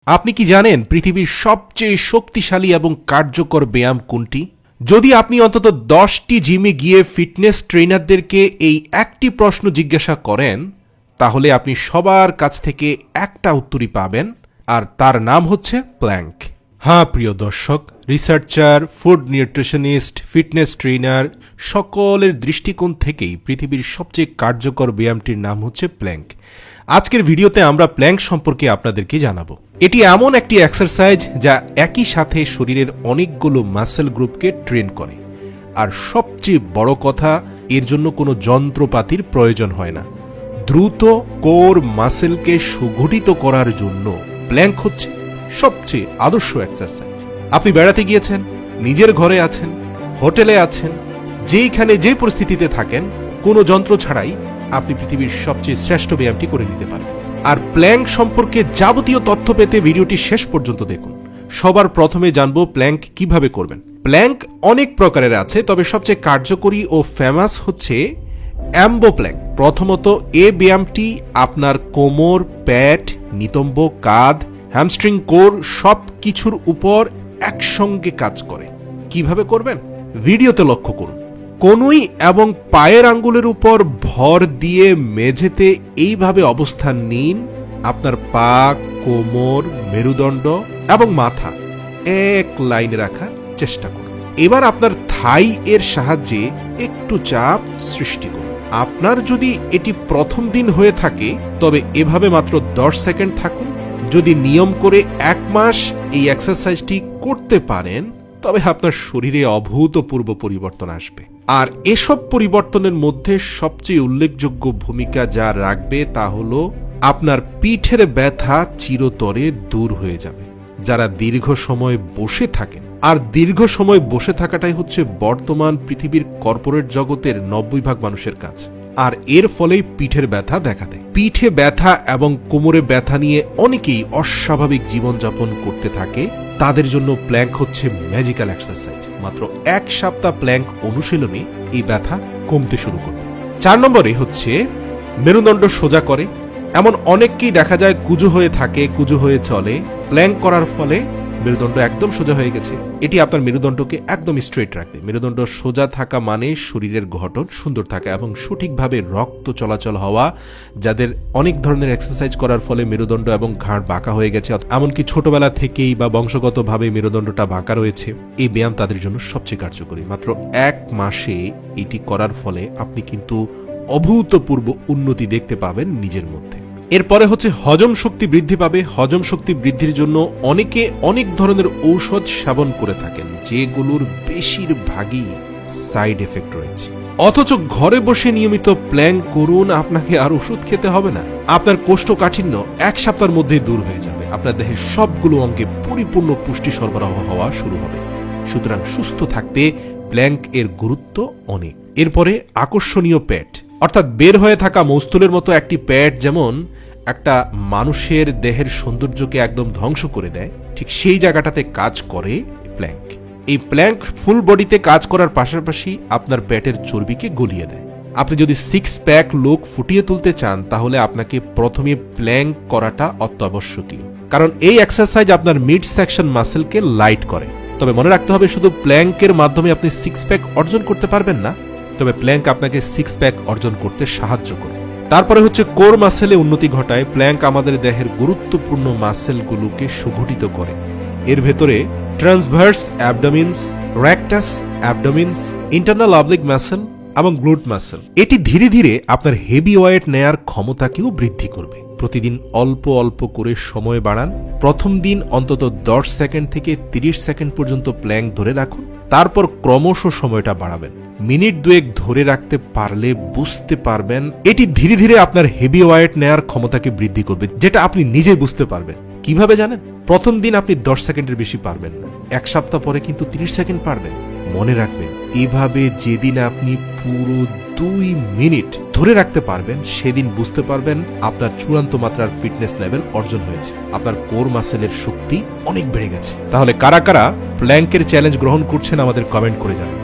আপনি কি জানেন পৃথিবীর সবচেয়ে শক্তিশালী এবং কার্যকর ব্যায়াম কোনটি? যদি আপনি অন্তত 10টি জিমে গিয়ে ফিটনেস ট্রেনারদেরকে এই একটি প্রশ্ন জিজ্ঞাসা করেন, তাহলে আপনি সবার কাছ থেকে একটা উত্তরই পাবেন, আর তার নাম হচ্ছে প্ল্যাঙ্ক। হ্যাঁ প্রিয় দর্শক, researcher, food nutritionist, fitness trainer সকলের দৃষ্টিকোণ থেকেই পৃথিবীর সবচেয়ে কার্যকর ব্যায়ামটির নাম হচ্ছে প্ল্যাঙ্ক। আজকের ভিডিওতে আমরা প্ল্যাঙ্ক সম্পর্কে আপনাদেরকে জানাবো। এটি এমন একটি এক্সারসাইজ যা একই সাথে শরীরের অনেকগুলো মাসেল গ্রুপকে ট্রেন করে, আর সবচেয়ে বড় কথা, এর জন্য কোনো যন্ত্রপাতির প্রয়োজন হয় না। দ্রুত কোর মাসেলকে সুগঠিত করার জন্য প্ল্যাঙ্ক হচ্ছে সবচেয়ে আদর্শ এক্সারসাইজ। আপনি বেড়াতে গিয়েছেন, নিজের ঘরে আছেন, হোটেলে আছেন, যেইখানে যে পরিস্থিতিতে থাকেন, কোনো যন্ত্র ছাড়াই আপনি পৃথিবীর সবচেয়ে শ্রেষ্ঠ ব্যায়ামটি করে নিতে পারেন। আর প্ল্যাঙ্ক সম্পর্কে যাবতীয় তথ্য পেতে ভিডিওটি শেষ পর্যন্ত দেখুন। সবার প্রথমে জানবো প্ল্যাঙ্ক কিভাবে করবেন। প্ল্যাঙ্ক অনেক প্রকারের আছে, তবে সবচেয়ে কার্যকরী ও ফেমাস হচ্ছে অ্যাম্বো প্ল্যাঙ্ক। প্রথমত, এই ব্যায়ামটি আপনার কোমর, পেট, নিতম্ব, কাঁধ, হ্যামস্ট্রিং, কোর সব কিছুর উপর একসঙ্গে কাজ করে। কিভাবে করবেন ভিডিওতে লক্ষ্য করুন। কনুই এবং পায়ের আঙ্গুলের উপর ভর দিয়ে মেঝেতে এইভাবে অবস্থান নিন। আপনার পা, কোমর, মেরুদণ্ড এবং মাথা এক লাইনে রাখার চেষ্টা করুন। এবার আপনার থাই এর সাহায্যে একটু চাপ সৃষ্টি করুন। আপনার যদি এটি প্রথম দিন হয়ে থাকে, তবে এভাবে মাত্র 10 সেকেন্ড থাকুন। যদি নিয়ম করে 1 মাস এই এক্সারসাইজটি করতে পারেন, তবে আপনার শরীরে অভূতপূর্ব পরিবর্তন আসবে। আর এসব পরিবর্তনের মধ্যে সবচেয়ে উল্লেখযোগ্য ভূমিকা যা রাখবে তা হলো আপনার পিঠের ব্যথা চিরতরে দূর হয়ে যাবে। যারা দীর্ঘ সময় বসে থাকেন, আর দীর্ঘ সময় বসে থাকাটাই হচ্ছে বর্তমান পৃথিবীর কর্পোরেট জগতের 90% মানুষের কাজ, আর এর ফলেই পিঠের ব্যথা দেখা দেয়। পিঠে ব্যথা এবং কোমরে ব্যথা নিয়ে অনেকেই অস্বাভাবিক জীবনযাপন করতে থাকে। তাদের জন্য প্ল্যাঙ্ক হচ্ছে ম্যাজিক্যাল এক্সারসাইজ। মাত্র 1 সপ্তাহ প্ল্যাঙ্ক অনুশীলনে এই ব্যথা কমতে শুরু করবে। 4 নম্বরে হচ্ছে মেরুদণ্ড সোজা করে। এমন অনেককেই দেখা যায় কুজো হয়ে থাকে, কুজো হয়ে চলে। প্ল্যাঙ্ক করার ফলে মেরুদণ্ড একদম সোজা হয়ে গেছে। এটি আপনার মেরুদণ্ডকে একদম স্ট্রেট রাখবে। মেরুদণ্ড সোজা থাকা মানে শরীরের গঠন সুন্দর থাকা এবং সঠিকভাবে রক্ত চলাচল হওয়া। যাদের অনেক ধরনের এক্সারসাইজ করার ফলে মেরুদণ্ড এবং ঘাড় বাঁকা হয়ে গেছে, এমনকি ছোটবেলা থেকেই বা বংশগতভাবে মেরুদণ্ডটা বাঁকা রয়েছে, এই ব্যায়াম তাদের জন্য সবচেয়ে কার্যকরী। মাত্র 1 মাসে এটি করার ফলে আপনি কিন্তু অভূতপূর্ব উন্নতি দেখতে পাবেন নিজের মধ্যে। এরপরে হচ্ছে হজম শক্তি বৃদ্ধি পাবে। হজম শক্তি বৃদ্ধির জন্য অনেকে অনেক ধরনের ঔষধ সেবন করে থাকেন, যেগুলোর বেশিরভাগই সাইড এফেক্ট রয়েছে। অথচ ঘরে বসে নিয়মিত প্ল্যাঙ্ক করুন, আপনাকে আর ওষুধ খেতে হবে না। আপনার কোষ্ঠকাঠিন্য 1 সপ্তাহের মধ্যেই দূর হয়ে যাবে। আপনার দেহের সবগুলো অঙ্গে পরিপূর্ণ পুষ্টি সরবরাহ হওয়া শুরু হবে। সুতরাং সুস্থ থাকতে প্ল্যাঙ্ক এর গুরুত্ব অনেক। এরপরে আকর্ষণীয় পেট, অর্থাৎ বের হয়ে থাকা মস্তুলের মতো একটি পেট যেমন একটা মানুষের দেহের সৌন্দর্যকে একদম ধ্বংস করে দেয়, ঠিক সেই জায়গাটাতে কাজ করে প্ল্যাঙ্ক। এই প্ল্যাঙ্ক ফুল বডিতে কাজ করার পাশাপাশি আপনার পেটের চর্বিকে গলিয়ে দেয়। আপনি যদি 6 প্যাক লুক ফুটিয়ে তুলতে চান, তাহলে আপনাকে প্রথমে প্ল্যাঙ্ক করাটা অত্যাবশ্যকীয়, কারণ এই এক্সারসাইজ আপনার মিড সেকশন মাসেলকে লাইট করে। তবে মনে রাখতে হবে, শুধু প্ল্যাঙ্কের মাধ্যমে আপনি 6 প্যাক অর্জন করতে পারবেন না, তবে প্ল্যাঙ্ক আপনাকে 6 প্যাক অর্জন করতে সাহায্য করে। তারপরে হচ্ছে কোর মাসেলে উন্নতি ঘটায়। প্ল্যাঙ্ক আমাদের দেহের গুরুত্বপূর্ণ মাসেলগুলোকে সুগঠিত করে। এর ভেতরে transverse abdominis, rectus abdominis, internal oblique muscle এবং গ্লুট মাসেল। এটি ধীরে ধীরে আপনার হেভি ওয়েট নেয়ার ক্ষমতাকেও বৃদ্ধি করবে। প্রতিদিন অল্প অল্প করে সময় বাড়ান। প্রথম দিন অন্তত 10 সেকেন্ড থেকে 30 সেকেন্ড পর্যন্ত প্ল্যাঙ্ক ধরে রাখুন। তারপর ক্রমশ সময়টা বাড়াবেন। মিনিট 2 ধরে রাখতে পারলে বুঝতে পারবেন এটি ধীরে ধীরে আপনার হেভি ওয়েট নেয়ার ক্ষমতাকে বৃদ্ধি করবে, যেটা আপনি নিজে বুঝতে পারবেন। কিভাবে জানেন? প্রথম দিন আপনি 10 সেকেন্ডের বেশি পারবেন না, 1 সপ্তাহ পরে কিন্তু 30 সেকেন্ড পারবেন। মনে রাখবেন, এভাবে যেদিন আপনি পুরো 2 মিনিট ধরে রাখতে পারবেন, সেদিন বুঝতে পারবেন আপনার চূড়ান্ত মাত্রার ফিটনেস লেভেল অর্জন হয়েছে। আপনার কোর মাসেলের শক্তি অনেক বেড়ে গেছে। তাহলে কারা কারা প্ল্যাঙ্কের চ্যালেঞ্জ গ্রহণ করছেন আমাদের কমেন্ট করে জানান।